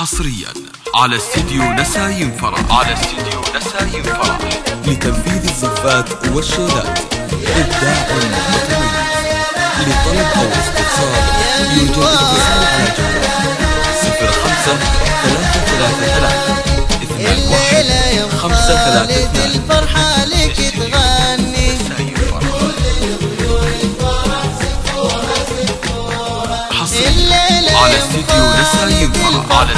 حصريا على استديو نسايم فرح لتنفيذ الزفات والشيلات إبداع متميز. لطلب أو استفسار يوجد اتصال على جوال 05 333 21 532. الفرحة لك تغني حصريا على استديو نسايم فرح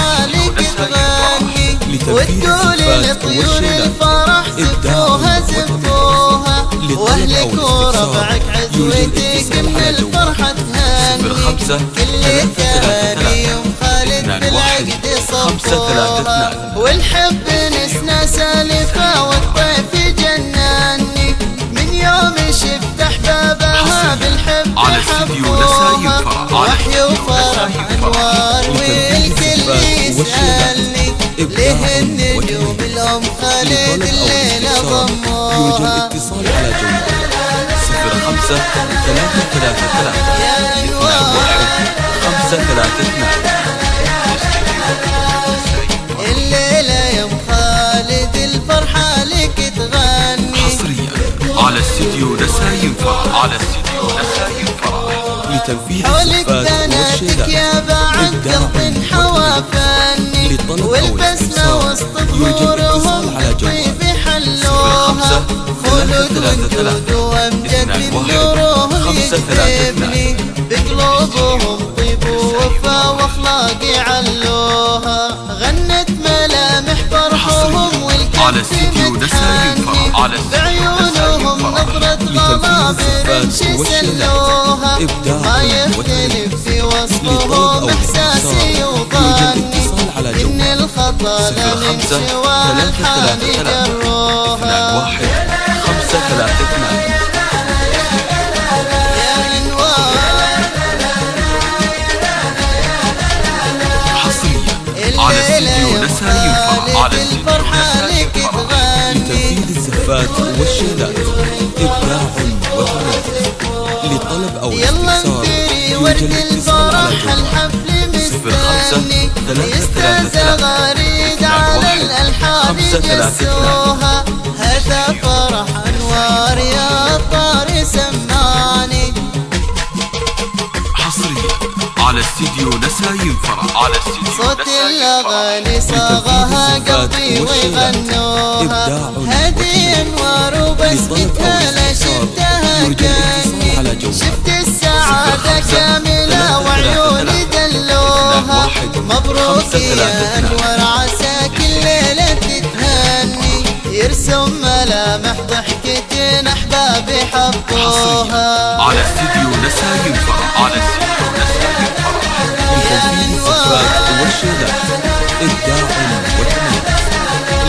وتقول لطيور الفرح زفوها زفوها، واهلك وربعك عزوتك من الفرحة تهني. كل ثاني يوم خالد بالعقد صفوها، والحب نسنا سالفة والطيف جناني. من يوم شفت احبابها بالحب حبوها، وحي وفرح انوار والكل يسألني ليه النجوم الأم خالد الليلة ضموها. يوجد اتصال على جوال 05 333 يا أنوار 532. الليلة يا أم خالد الفرحة لك تغني. حصريا على استديو نسايم فرح لتنفيذ حولك بناتك يا بعد قلب حوا فاني، والبسمة وسط ظهورهم الطيب حلوها. خلود وجود وامجد من نورهم يجذبني، بقلوبهم طيب ووفا واخلاق علوها. غنت ملامح فرحهم والكل تمتحني، بعيونهم نظرة غمامر شسلوها. ما يختلف في وصفهم احساسي وظني، ان الخطا لا نمشي والحان جروها. 532. يا انوار حصريا على استديو نسايم الفرحة لك تغني. لتنفيذ الزفات والشيلات إبداع وتميز. لطلب أو يلا استفسار انثري يوجد ورد اتصال على الفرح جوال الحفل مستني. يستاذ غريد على الألحان يجسوها، هذا فرح أنوار يا طاري سمعني. حصريا على استديو نسايم فرح صوت الأغاني صاغها قلبي ويغنوها. هذه أنوار وبسمتها لا شفتها كاني، شفت السعادة كاملة وعيوني دلوها. مبروك يا أنوار عساك الليلة تتهني، يرسم ملامح ضحكتين أحبابي حبوها. على استديو نسايم فرح لتنفيذ الزفات والشيلات إبداع وتميز.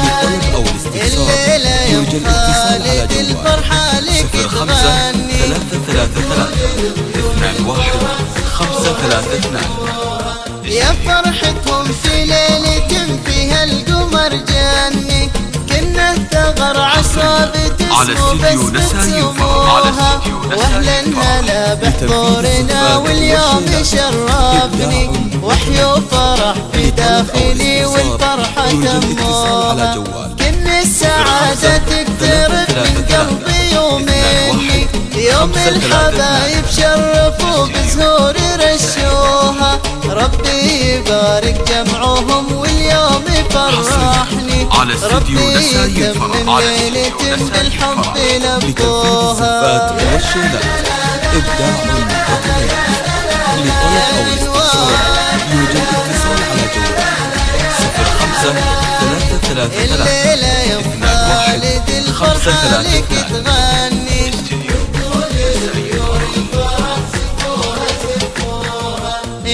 لطلب أو الاستفسار يوجد اتصال على جوال الفرحة لك 05 تغني. 333 21 532. يا فرحتهم في ليلة فيها القمر جاني، كنا الثغر عصابة اسمه بس بتسموها. واهلا هلا بحضورنا واليوم شرفني، وحي وفرح في داخلي والفرحة تموها. كن السعادة تقترب من قلبي يوميني، يوم الحبايب شرفوا بزهور رشوها. ربي يبارك جمعهم واليوم يفرحني، ربي يتمم ليلة بالحب لبوها. لتنفيذ الزفات والشيلات إبداع وتميز. لطلب أو استفسار يوجد اتصال على جوال 05 333 الليلة يا أم خالد الفرحة لك تغني.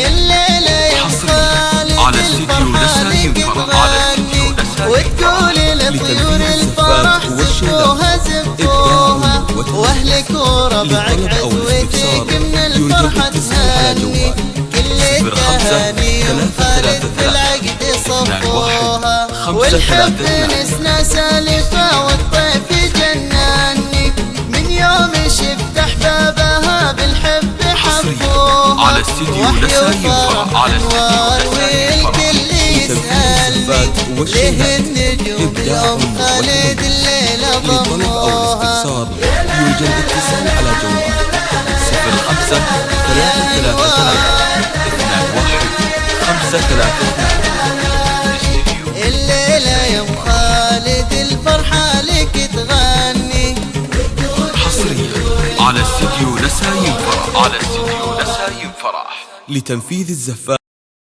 الليلة يا أم خالد الفرحة لك تغني، وتقول لطيور الفرح زفوها زفوها، واهلك وربعك عزوتك من الفرحة تهني. كل التهاني يوم خالد بالعقد صفوها، والحب نسنا سالفة والطيف جناني. من يوم شفت احبابها بالحب حبوها، على استديو وحي نسايم وفرح فرح انوار والكل والشيلات النجوم إبداع يوم خالد وتميز. الليلة لطلب أو الاستفسار يوجد اتصال على جوال 05 333 21 532. الليلة يوم خالد الفرحة لك تغني حصريا على استديو نسايم فرح، على استديو نسايم فرح. لتنفيذ الزفات.